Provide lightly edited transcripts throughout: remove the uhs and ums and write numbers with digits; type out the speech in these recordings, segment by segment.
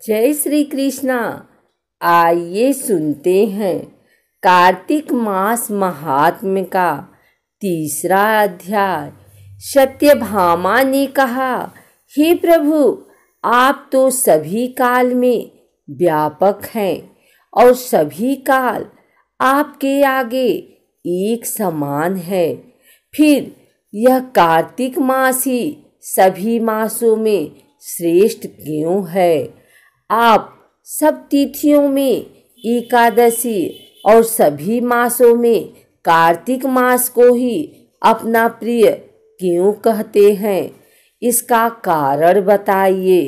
जय श्री कृष्णा। आइए सुनते हैं कार्तिक मास महात्म्य का तीसरा अध्याय। सत्यभामा ने कहा, हे प्रभु, आप तो सभी काल में व्यापक हैं और सभी काल आपके आगे एक समान है। फिर यह कार्तिक मास ही सभी मासों में श्रेष्ठ क्यों है? आप सब तिथियों में एकादशी और सभी मासों में कार्तिक मास को ही अपना प्रिय क्यों कहते हैं? इसका कारण बताइए।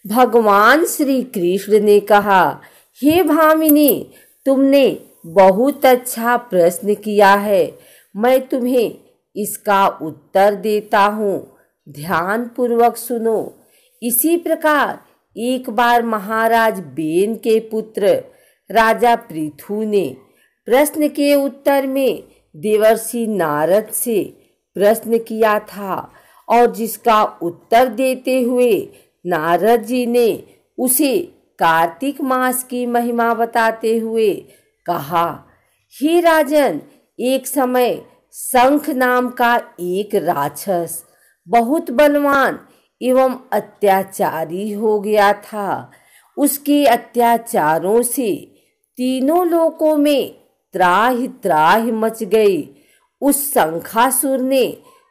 भगवान श्री कृष्ण ने कहा, हे भामिनी, तुमने बहुत अच्छा प्रश्न किया है। मैं तुम्हें इसका उत्तर देता हूँ, ध्यान पूर्वक सुनो। इसी प्रकार एक बार महाराज बेन के पुत्र राजा पृथु ने प्रश्न के उत्तर में देवर्षि नारद से प्रश्न किया था और जिसका उत्तर देते हुए नारद जी ने उसे कार्तिक मास की महिमा बताते हुए कहा, हे राजन, एक समय शंख नाम का एक राक्षस बहुत बलवान एवं अत्याचारी हो गया था। उसके अत्याचारों से तीनों लोकों में त्राहि त्राहि मच गई। उस शंखासुर ने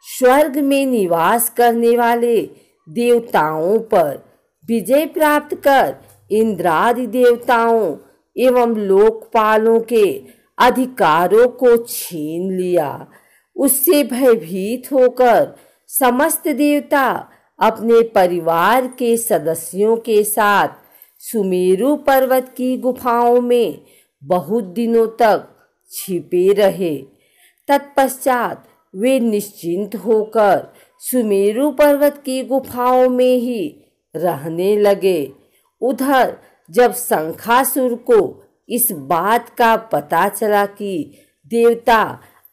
स्वर्ग में निवास करने वाले देवताओं पर विजय प्राप्त कर इंद्रादि देवताओं एवं लोकपालों के अधिकारों को छीन लिया। उससे भयभीत होकर समस्त देवता अपने परिवार के सदस्यों के साथ सुमेरु पर्वत की गुफाओं में बहुत दिनों तक छिपे रहे। तत्पश्चात वे निश्चिंत होकर सुमेरु पर्वत की गुफाओं में ही रहने लगे। उधर जब शंखासुर को इस बात का पता चला कि देवता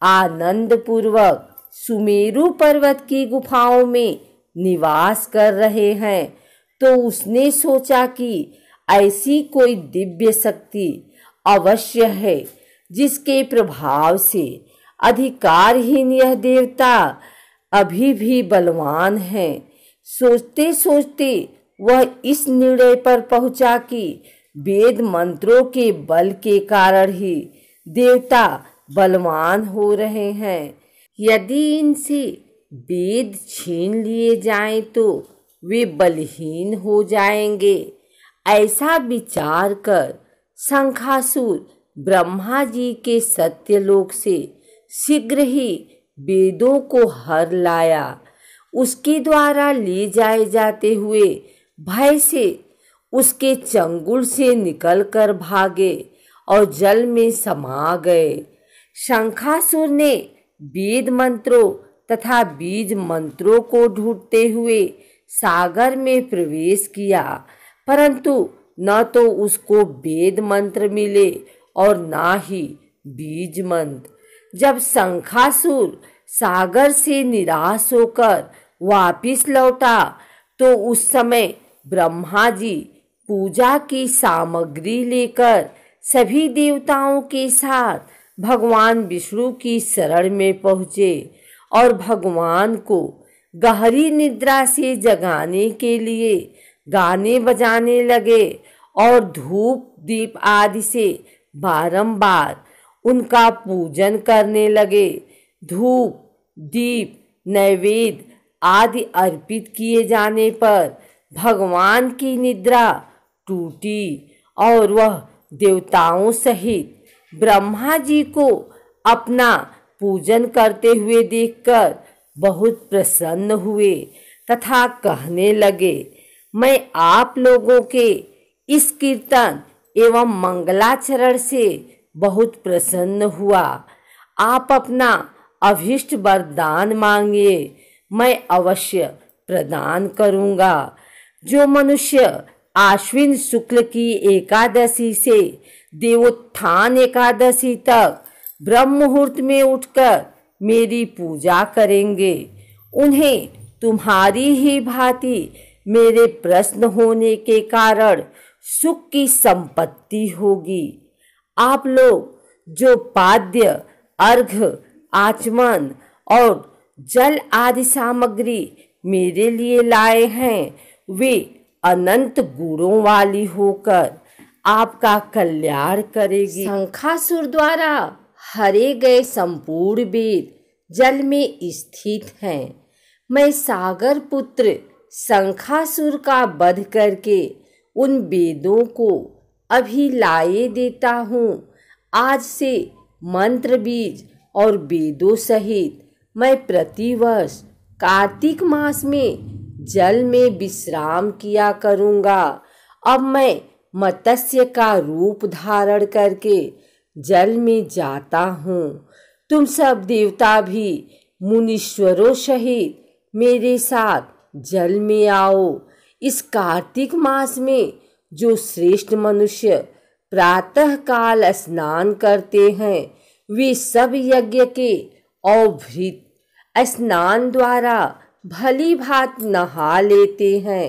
आनंद पूर्वक सुमेरु पर्वत की गुफाओं में निवास कर रहे हैं, तो उसने सोचा कि ऐसी कोई दिव्य शक्ति अवश्य है जिसके प्रभाव से अधिकारहीन यह देवता अभी भी बलवान है। सोचते सोचते वह इस निर्णय पर पहुंचा कि वेद मंत्रों के बल के कारण ही देवता बलवान हो रहे हैं। यदि इनसे वेद छीन लिए जाएं तो वे बलहीन हो जाएंगे। ऐसा विचार कर शंखासुर ब्रह्मा जी के सत्यलोक से शीघ्र ही वेदों को हर लाया। उसके द्वारा ले जाए जाते हुए भय से उसके चंगुल से निकलकर भागे और जल में समा गए। शंखासुर ने वेद मंत्रों तथा बीज मंत्रों को ढूंढते हुए सागर में प्रवेश किया, परंतु न तो उसको वेद मंत्र मिले और न ही बीज मंत्र। जब शंखासुर सागर से निराश होकर वापिस लौटा तो उस समय ब्रह्मा जी पूजा की सामग्री लेकर सभी देवताओं के साथ भगवान विष्णु की शरण में पहुँचे और भगवान को गहरी निद्रा से जगाने के लिए गाने बजाने लगे और धूप दीप आदि से बारंबार उनका पूजन करने लगे। धूप दीप नैवेद्य आदि अर्पित किए जाने पर भगवान की निद्रा टूटी और वह देवताओं सहित ब्रह्मा जी को अपना पूजन करते हुए देखकर बहुत प्रसन्न हुए तथा कहने लगे, मैं आप लोगों के इस कीर्तन एवं मंगलाचरण से बहुत प्रसन्न हुआ। आप अपना अभीष्ट वरदान मांगिए, मैं अवश्य प्रदान करूँगा। जो मनुष्य आश्विन शुक्ल की एकादशी से देवोत्थान एकादशी तक ब्रह्म मुहूर्त में उठकर मेरी पूजा करेंगे, उन्हें तुम्हारी ही भांति मेरे प्रश्न होने के कारण सुख की संपत्ति होगी। आप लोग जो पाद्य, अर्घ्य, आचमन और जल आदि सामग्री मेरे लिए लाए हैं, वे अनंत गुणों वाली होकर आपका कल्याण करेगी। शंखासुर द्वारा हरे गए संपूर्ण वेद जल में स्थित हैं। मैं सागर पुत्र शंखासुर का वध करके उन वेदों को अभी लाए देता हूँ। आज से मंत्र बीज और वेदों सहित मैं प्रतिवर्ष कार्तिक मास में जल में विश्राम किया करूँगा। अब मैं मत्स्य का रूप धारण करके जल में जाता हूँ। तुम सब देवता भी मुनीश्वरों सहित मेरे साथ जल में आओ। इस कार्तिक मास में जो श्रेष्ठ मनुष्य प्रातः काल स्नान करते हैं, वे सब यज्ञ के अवभृत स्नान द्वारा भली भांत नहा लेते हैं।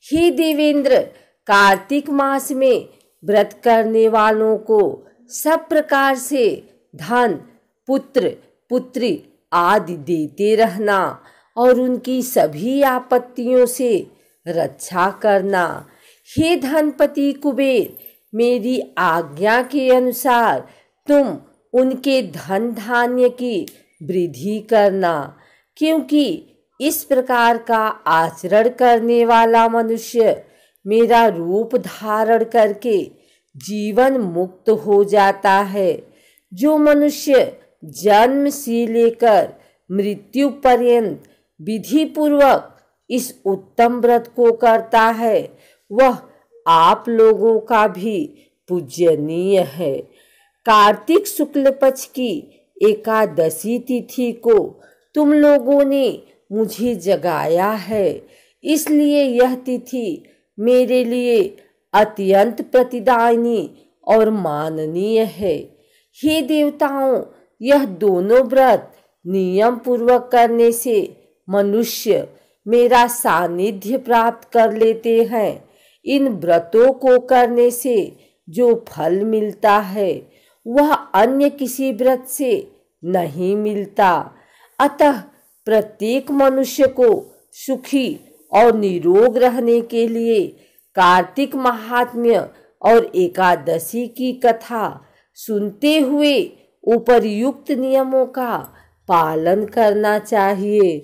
हे देवेंद्र, कार्तिक मास में व्रत करने वालों को सब प्रकार से धन, पुत्र, पुत्री आदि देते रहना और उनकी सभी आपत्तियों से रक्षा करना। हे धनपति कुबेर, मेरी आज्ञा के अनुसार तुम उनके धन धान्य की वृद्धि करना, क्योंकि इस प्रकार का आचरण करने वाला मनुष्य मेरा रूप धारण करके जीवन मुक्त हो जाता है। जो मनुष्य जन्म से लेकर मृत्यु पर्यंत विधि पूर्वक इस उत्तम व्रत को करता है, वह आप लोगों का भी पूजनीय है। कार्तिक शुक्ल पक्ष की एकादशी तिथि को तुम लोगों ने मुझे जगाया है, इसलिए यह तिथि मेरे लिए अत्यंत प्रतिदायनी और माननीय है। हे देवताओं, यह दोनों व्रत नियम पूर्वक करने से मनुष्य मेरा सानिध्य प्राप्त कर लेते हैं। इन व्रतों को करने से जो फल मिलता है, वह अन्य किसी व्रत से नहीं मिलता। अतः प्रत्येक मनुष्य को सुखी और निरोग रहने के लिए कार्तिक महात्म्य और एकादशी की कथा सुनते हुए उपर्युक्त नियमों का पालन करना चाहिए।